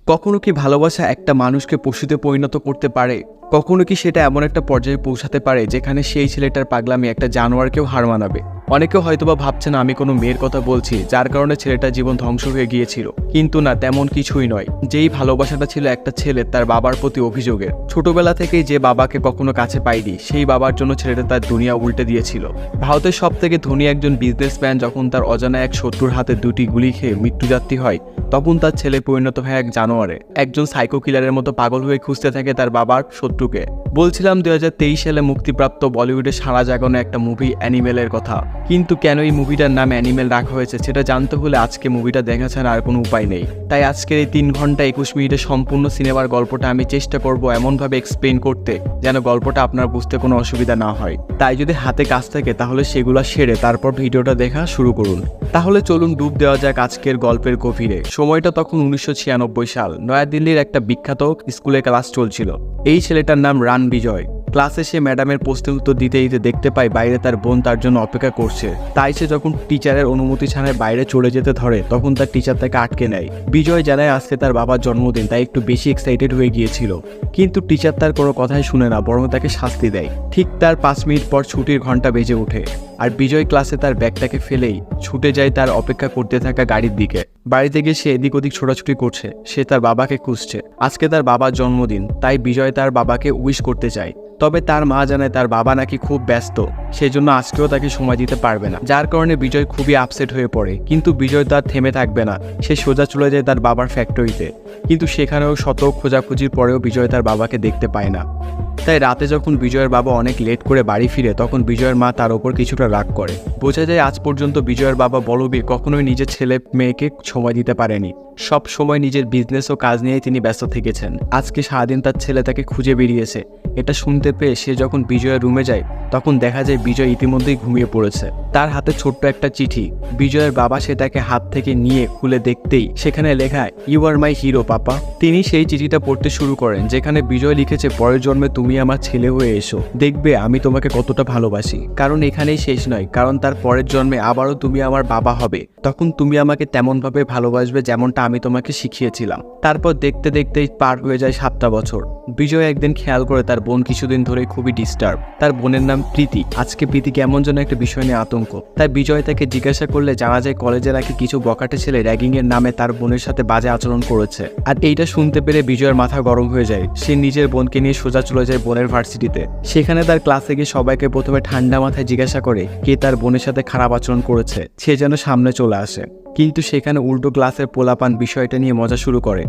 কখনো কি ভালোবাসা একটা মানুষকে পশুতে পরিণত করতে পারে? কখনো কি সেটা এমন একটা পর্যায়ে পৌঁছাতে পারে যেখানে সেই ছেলেটার পাগলামি একটা জানোয়ারকেও হার মানাবে? অনেকে হয়তোবা ভাবছেন আমি কোনো মেয়ের কথা বলছি যার কারণে ছেলেটার জীবন ধ্বংস হয়ে গিয়েছিল, কিন্তু না, তেমন কিছুই নয়। যেই ভালোবাসাটা ছিল একটা ছেলের তার বাবার প্রতি অভিযোগের, ছোটবেলা থেকেই যে বাবাকে কখনো কাছে পায়নি সেই বাবার জন্য ছেলেটা তার দুনিয়া উল্টে দিয়েছিল। ভারতের সব থেকে ধনী একজন বিজনেসম্যান যখন তার অজানা এক শত্রুর হাতে দুটি গুলি খেয়ে মৃত্যুযাত্রী হয়, তখন তার ছেলে পরিণত হয় এক জানোয়ারে। একজন সাইকো কিলারের মতো পাগল হয়ে খুঁজতে থাকে তার বাবার শত্রুকে। বলছিলাম 2023 সালে মুক্তিপ্রাপ্ত বলিউডের সারা জাগানো একটা মুভি অ্যানিমেলের কথা। কিন্তু কেন এই মুভিটার নাম অ্যানিমেল রাখা হয়েছে সেটা জানতে হলে আজকে মুভিটা দেখা ছাড়া আর কোনো উপায় নেই। তাই আজকের এই 3 ঘন্টা 21 মিনিটের সম্পূর্ণ সিনেমার গল্পটা আমি চেষ্টা করব এমনভাবে এক্সপ্লেন করতে যেন গল্পটা আপনার বুঝতে কোনো অসুবিধা না হয়। তাই যদি হাতে কাজ থাকে তাহলে সেগুলো সেরে তারপর ভিডিওটা দেখা শুরু করুন। তাহলে চলুন ডুব দেওয়া যাক আজকের গল্পের গভীরে। সময়টা তখন 1996 সাল। নয়াদিল্লির একটা বিখ্যাত স্কুলে ক্লাস চলছিল। এই ছেলেটার নাম রান বিজয়। ক্লাসে সে ম্যাডামের প্রশ্নের উত্তর দিতে দিতে দেখতে পায় বাইরে তার বোন তার জন্য অপেক্ষা করছে। তাই সে যখন টিচারের অনুমতি ছাড়াই বাইরে চলে যেতে ধরে তখন তার টিচার তাকে আটকে নেয়। বিজয় জানায় আজকে তার বাবার জন্মদিন, তাই একটু বেশি এক্সাইটেড হয়ে গিয়েছিল। কিন্তু টিচার তার কোনো কথাই শুনে না, বরং তাকে শাস্তি দেয়। ঠিক তার 5 মিনিট পর ছুটির ঘন্টা বেজে ওঠে আর বিজয় ক্লাসে তার ব্যাগটাকে ফেলেই ছুটে যায় তার অপেক্ষা করতে থাকা গাড়ির দিকে। বাড়িতে গিয়ে সে এদিক ওদিক ছোটাছুটি করছে। সে তার বাবাকে খুঁজছে। আজকে তার বাবার জন্মদিন, তাই বিজয় তার বাবাকে উইশ করতে চায়। তবে তার মা জানায় তার বাবা নাকি খুব ব্যস্ত, সেজন্য আজকেও তাকে সময় দিতে পারবে না, যার কারণে বিজয় খুবই আপসেট হয়ে পড়ে। কিন্তু বিজয় তার থেমে থাকবে না। সে সোজা চলে যায় তার বাবার ফ্যাক্টরিতে। কিন্তু সেখানেও শত খোঁজাখুঁজির পরেও বিজয় তার বাবাকে দেখতে পায় না। তাই রাতে যখন বিজয়ের বাবা অনেক লেট করে বাড়ি ফিরে তখন বিজয়ের মা তার ওপর কিছুটা রাগ করে। বোঝা যায় আজ পর্যন্ত বিজয়ের বাবা বলবীর কখনোই নিজের ছেলে মেয়েকে সময় দিতে পারেনি। সব সময় নিজের বিজনেস ও কাজ নিয়েই তিনি ব্যস্ত থেকেছেন। আজকে সারাদিন তার ছেলে তাকে খুঁজে বেরিয়েছে। এটা শুনতে পেয়ে সে যখন বিজয়ের রুমে যায় তখন দেখা যায় বিজয় ইতিমধ্যেই ঘুমিয়ে পড়েছে। তার হাতে ছোট্ট একটা চিঠি। বিজয়ের বাবা সেটাকে হাত থেকে নিয়ে খুলে দেখতেই সেখানে লেখা, ইউ আর মাই হিরো পাপা। তিনি সেই চিঠিটা পড়তে শুরু করেন, যেখানে বিজয় লিখেছে, পরের জন্মে তুমি আমার ছেলে হয়ে এসো, দেখবে আমি তোমাকে কতটা ভালোবাসি। কারণ এখানেই শেষ নয়, কারণ তার পরের জন্মে আবারও তুমি আমার বাবা হবে। তখন তুমি আমাকে তেমনভাবে ভালোবাসবে যেমনটা আমি তোমাকে শিখিয়েছিলাম। তারপর দেখতে দেখতেই পার হয়ে যায় 7টা বছর। বিজয় একদিন খেয়াল করে তার বোন কিছুদিন ধরে খুবই ডিস্টার্ব। তার বোনের নাম প্রীতি। আজকে প্রীতি কেমন যেন একটা বিষয় নিয়ে আতঙ্ক। তাই বিজয় তাকে জিজ্ঞাসা করলে জানা যায় কলেজে নাকি কিছু বকাটে ছেলে র্যাগিং এর নামে তার বোনের সাথে বাজে আচরণ করেছে। আর এইটা শুনতে পেরে বিজয়ের মাথা গরম হয়ে যায়। সে নিজের বোনকে নিয়ে সোজা চলে যায় বোনের ভার্সিটিতে। সেখানে তার ক্লাসে গিয়ে সবাইকে প্রথমে ঠান্ডা মাথায় জিজ্ঞাসা করে কে তার বোনের সাথে খারাপ আচরণ করেছে। সে যেন সামনে চলে আসে, কিন্তু সেখানে উল্টো ক্লাসের পোলাপান বিষয়টা নিয়ে মজা শুরু করে।